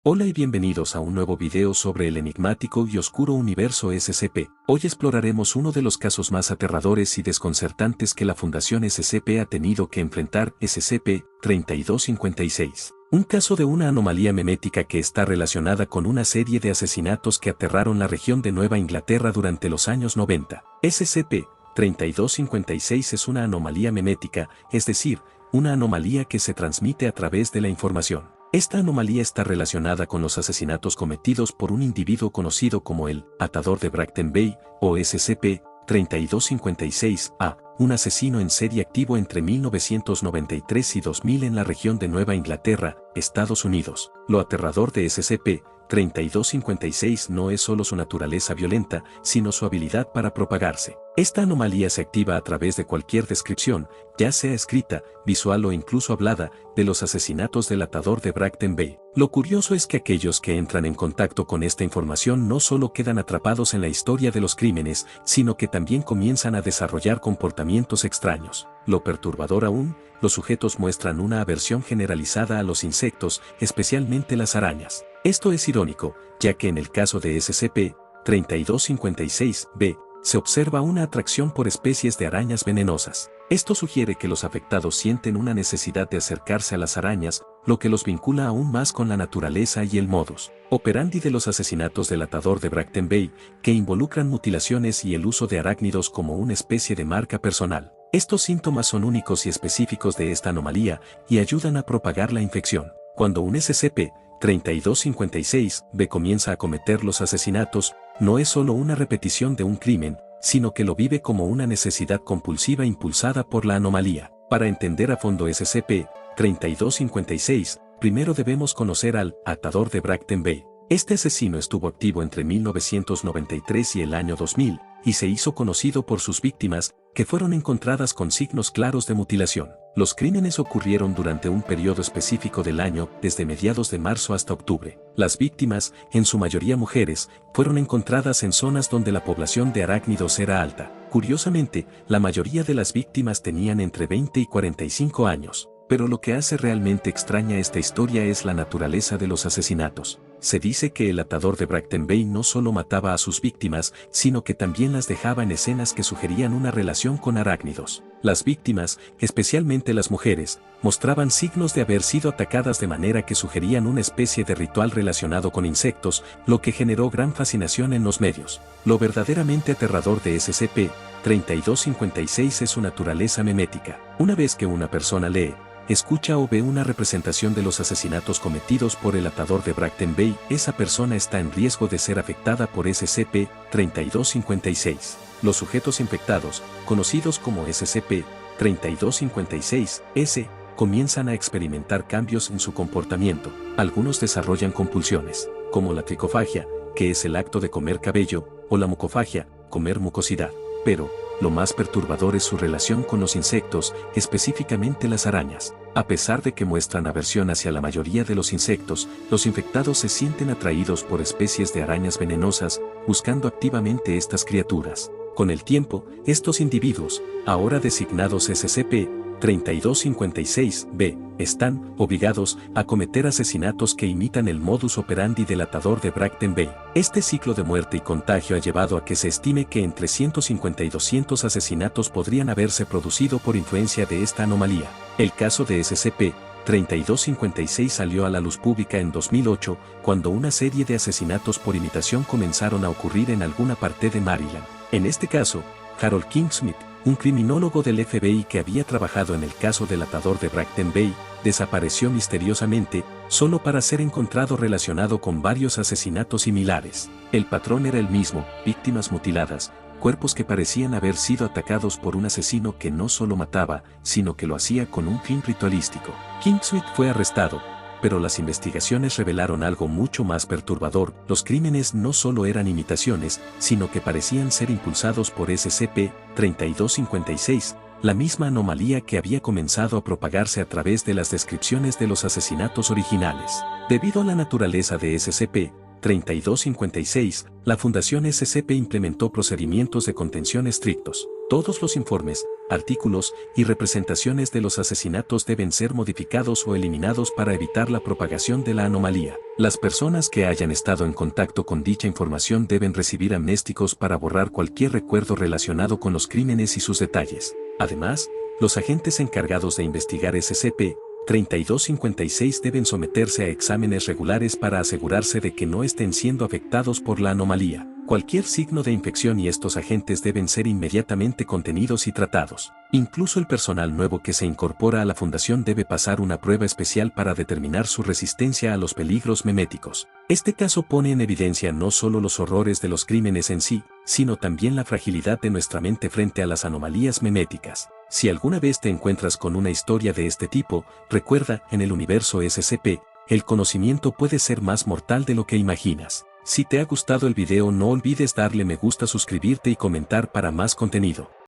Hola y bienvenidos a un nuevo video sobre el enigmático y oscuro universo SCP. Hoy exploraremos uno de los casos más aterradores y desconcertantes que la Fundación SCP ha tenido que enfrentar, SCP-3256. Un caso de una anomalía memética que está relacionada con una serie de asesinatos que aterraron la región de Nueva Inglaterra durante los años 90. SCP-3256 es una anomalía memética, es decir, una anomalía que se transmite a través de la información. Esta anomalía está relacionada con los asesinatos cometidos por un individuo conocido como el Atador de Bracten Bay, o SCP-3256-A, un asesino en serie activo entre 1993 y 2000 en la región de Nueva Inglaterra, Estados Unidos. Lo aterrador de SCP-3256 no es solo su naturaleza violenta, sino su habilidad para propagarse. Esta anomalía se activa a través de cualquier descripción, ya sea escrita, visual o incluso hablada, de los asesinatos del Atador de Bracten Bay. Lo curioso es que aquellos que entran en contacto con esta información no solo quedan atrapados en la historia de los crímenes, sino que también comienzan a desarrollar comportamientos extraños. Lo perturbador aún, los sujetos muestran una aversión generalizada a los insectos, especialmente las arañas. Esto es irónico, ya que en el caso de SCP-3256-B, se observa una atracción por especies de arañas venenosas. Esto sugiere que los afectados sienten una necesidad de acercarse a las arañas, lo que los vincula aún más con la naturaleza y el modus operandi de los asesinatos del Atador de Bracten Bay, que involucran mutilaciones y el uso de arácnidos como una especie de marca personal. Estos síntomas son únicos y específicos de esta anomalía y ayudan a propagar la infección. Cuando un SCP-3256-B comienza a cometer los asesinatos, no es solo una repetición de un crimen, sino que lo vive como una necesidad compulsiva impulsada por la anomalía. Para entender a fondo SCP-3256, primero debemos conocer al Atador de Bracten Bay. Este asesino estuvo activo entre 1993 y el año 2000, y se hizo conocido por sus víctimas, que fueron encontradas con signos claros de mutilación. Los crímenes ocurrieron durante un periodo específico del año, desde mediados de marzo hasta octubre. Las víctimas, en su mayoría mujeres, fueron encontradas en zonas donde la población de arácnidos era alta. Curiosamente, la mayoría de las víctimas tenían entre 20 y 45 años. Pero lo que hace realmente extraña esta historia es la naturaleza de los asesinatos. Se dice que el Atador de Bracten Bay no solo mataba a sus víctimas, sino que también las dejaba en escenas que sugerían una relación con arácnidos. Las víctimas, especialmente las mujeres, mostraban signos de haber sido atacadas de manera que sugerían una especie de ritual relacionado con insectos, lo que generó gran fascinación en los medios. Lo verdaderamente aterrador de SCP-3256 es su naturaleza memética. Una vez que una persona lee, escucha o ve una representación de los asesinatos cometidos por el Atador de Bracten Bay, esa persona está en riesgo de ser afectada por SCP-3256. Los sujetos infectados, conocidos como SCP-3256-S, comienzan a experimentar cambios en su comportamiento. Algunos desarrollan compulsiones, como la tricofagia, que es el acto de comer cabello, o la mucofagia, comer mucosidad. Pero, lo más perturbador es su relación con los insectos, específicamente las arañas. A pesar de que muestran aversión hacia la mayoría de los insectos, los infectados se sienten atraídos por especies de arañas venenosas, buscando activamente estas criaturas. Con el tiempo, estos individuos, ahora designados SCP-3256-B, están obligados a cometer asesinatos que imitan el modus operandi del Atador de Bracten Bay. Este ciclo de muerte y contagio ha llevado a que se estime que entre 150 y 200 asesinatos podrían haberse producido por influencia de esta anomalía. El caso de SCP-3256 salió a la luz pública en 2008, cuando una serie de asesinatos por imitación comenzaron a ocurrir en alguna parte de Maryland. En este caso, Harold King Smith, un criminólogo del FBI que había trabajado en el caso del Atador de Bracten Bay, desapareció misteriosamente, solo para ser encontrado relacionado con varios asesinatos similares. El patrón era el mismo: víctimas mutiladas, cuerpos que parecían haber sido atacados por un asesino que no solo mataba, sino que lo hacía con un fin ritualístico. King Smith fue arrestado, pero las investigaciones revelaron algo mucho más perturbador. Los crímenes no solo eran imitaciones, sino que parecían ser impulsados por SCP-3256, la misma anomalía que había comenzado a propagarse a través de las descripciones de los asesinatos originales. Debido a la naturaleza de SCP-3256, la Fundación SCP implementó procedimientos de contención estrictos. Todos los informes, artículos y representaciones de los asesinatos deben ser modificados o eliminados para evitar la propagación de la anomalía. Las personas que hayan estado en contacto con dicha información deben recibir amnésticos para borrar cualquier recuerdo relacionado con los crímenes y sus detalles. Además, los agentes encargados de investigar SCP-3256 deben someterse a exámenes regulares para asegurarse de que no estén siendo afectados por la anomalía. Cualquier signo de infección y estos agentes deben ser inmediatamente contenidos y tratados. Incluso el personal nuevo que se incorpora a la fundación debe pasar una prueba especial para determinar su resistencia a los peligros meméticos. Este caso pone en evidencia no solo los horrores de los crímenes en sí, sino también la fragilidad de nuestra mente frente a las anomalías meméticas. Si alguna vez te encuentras con una historia de este tipo, recuerda, en el universo SCP, el conocimiento puede ser más mortal de lo que imaginas. Si te ha gustado el video no olvides darle me gusta, suscribirte y comentar para más contenido.